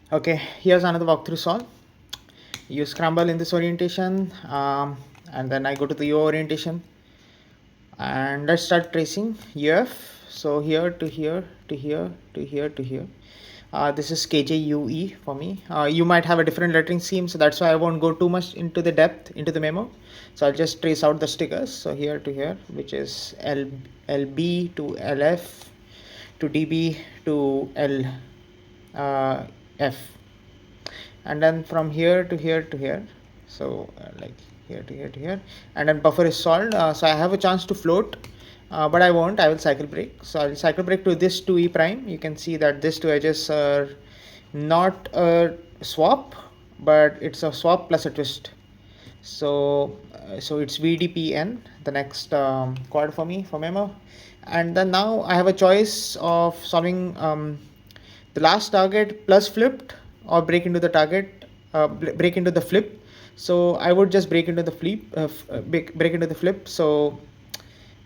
Okay, here's another walkthrough solve. Use Scramble in this orientation, and then I go to the U orientation, and let's start tracing UF. So here to here to here to here to here. This is kjue for me. You might have a different lettering scheme, so that's why I won't go too much into the depth into the memo. So I'll just trace out the stickers. So here to here, which is LB to LF to DB to LF, and then from here to here to here. So like here to here to here, and then buffer is solved. So I have a chance to float, but I won't. I will cycle break. So I'll cycle break to this 2e prime. You can see that these two edges are not a swap, but it's a swap plus a twist. So so it's vdpn, the next quad for me for memo. And then now I have a choice of solving the last target plus flipped, or break into the target, break into the flip. So I would just break into the flip, break into the flip. So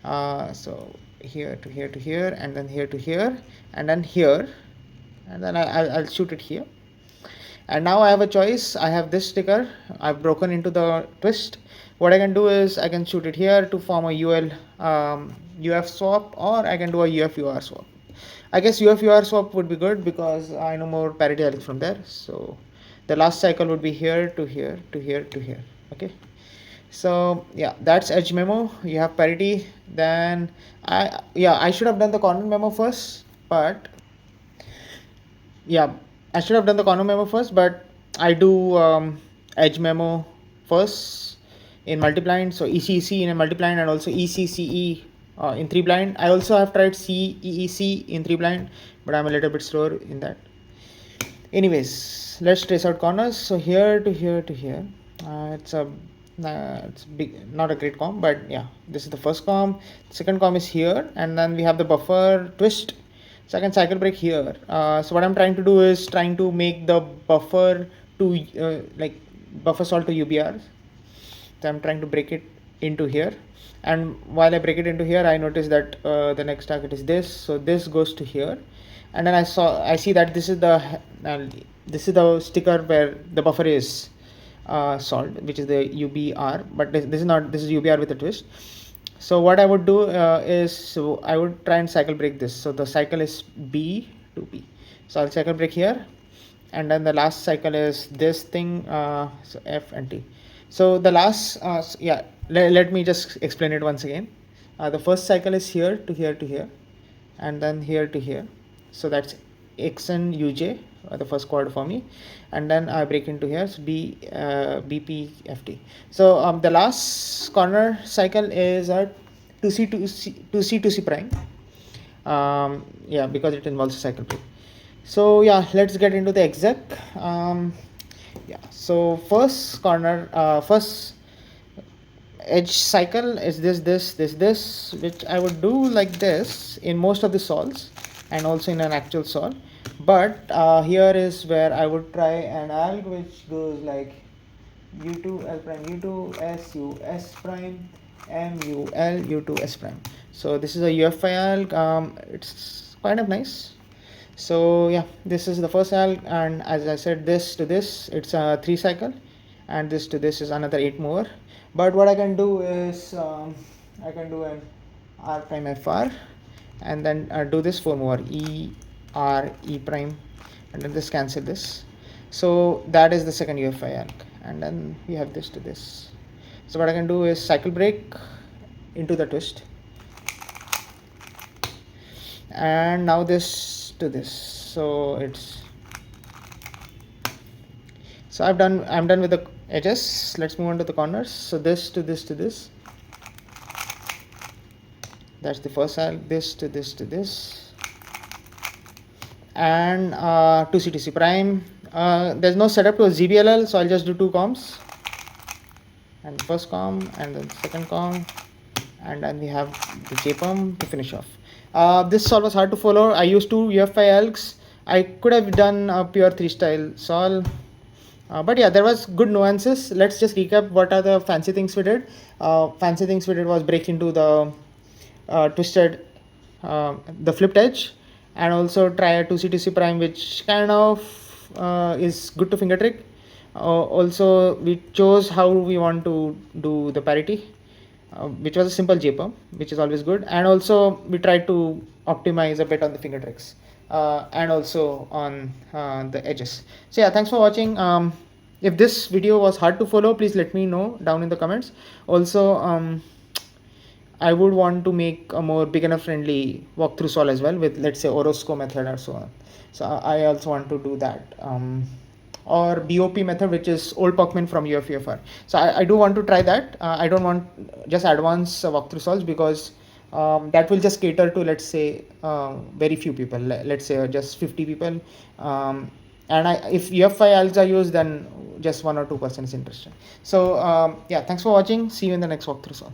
so here to here to here, and then here to here, and then here, and then I'll shoot it here. And now I have a choice. I have this sticker, I've broken into the twist. What I can do is I can shoot it here to form a UF swap, or I can do a UF UR swap. I guess UF UR swap would be good because I know more parity from there. So the last cycle would be here to here to here to here. Okay, so yeah, that's edge memo. You have parity. Then I should have done the corner memo first, but yeah, I should have done the corner memo first, but I do edge memo first in multiblind. So ECEC in a multiblind, and also ECCE in 3blind. I also have tried CEEC in 3blind, but I'm a little bit slower in that. Anyways, let's trace out corners. So here to here to here. It's big, not a great comb, but yeah, this is the first comb. Second comb is here, and then we have the buffer twist. So I can cycle break here. So what I'm trying to do is trying to make the buffer to like buffer solve to UBR. So I'm trying to break it into here, and while I break it into here, I notice that the next target is this. So this goes to here, and then I see that this is the sticker where the buffer is solved, which is the UBR, but this is not, this is UBR with a twist. So what I would do is, so I would try and cycle break this. So the cycle is B to B. So I'll cycle break here, and then the last cycle is this thing, so F and T. So the last, let me just explain it once again. The first cycle is here to here to here, and then here to here. So that's xnuj, the first quad for me, and then I break into here. So bpft. So the last corner cycle is a 2c prime. Yeah, because it involves a cycle break. So yeah, let's get into the exec. Yeah, so first corner, first edge cycle is this, which I would do like this in most of the solves, and also in an actual solve. But here is where I would try an alg which goes like u2 l prime u2 s u s prime m u l u2 s prime. So this is a UFI alg. It's kind of nice. So yeah, this is the first alg, and as I said, this to this, it's a 3 cycle, and this to this is another 8 mover. But what I can do is I can do an r prime fr, and then do this 4 mover e r e prime, and then this cancel this. So that is the second UFI alg, and then we have this to this. So what I can do is cycle break into the twist, and now this to this. So it's, so I'm done with the edges. Let's move on to the corners. So this to this to this, that's the first alg. This to this to this, and 2c prime. There's no setup to a ZBLL, so I'll just do 2 comms, and the first comm and then second comm, and then we have the JPERM to finish off. This solve was hard to follow. I used 2 UFI algs. I could have done a pure 3 style solve, but yeah, there was good nuances. Let's just recap what are the fancy things we did. Fancy things we did was break into the twisted, the flipped edge, and also try a 2c prime, which kind of is good to finger trick. Also, we chose how we want to do the parity, which was a simple JPEG, which is always good. And also we tried to optimize a bit on the finger tricks and also on the edges. So yeah, thanks for watching. If this video was hard to follow, please let me know down in the comments. Also, I would want to make a more beginner friendly walkthrough solve as well with, let's say, Orozco method or so on. So I also want to do that. Or BOP method, which is old Pacman from UFUFR. So I do want to try that. I don't want just advanced walkthrough solves, because that will just cater to, let's say, very few people. Let's say just 50 people. And if UF5 algs are used, then just 1 or 2% is interested. So yeah, thanks for watching. See you in the next walkthrough solve.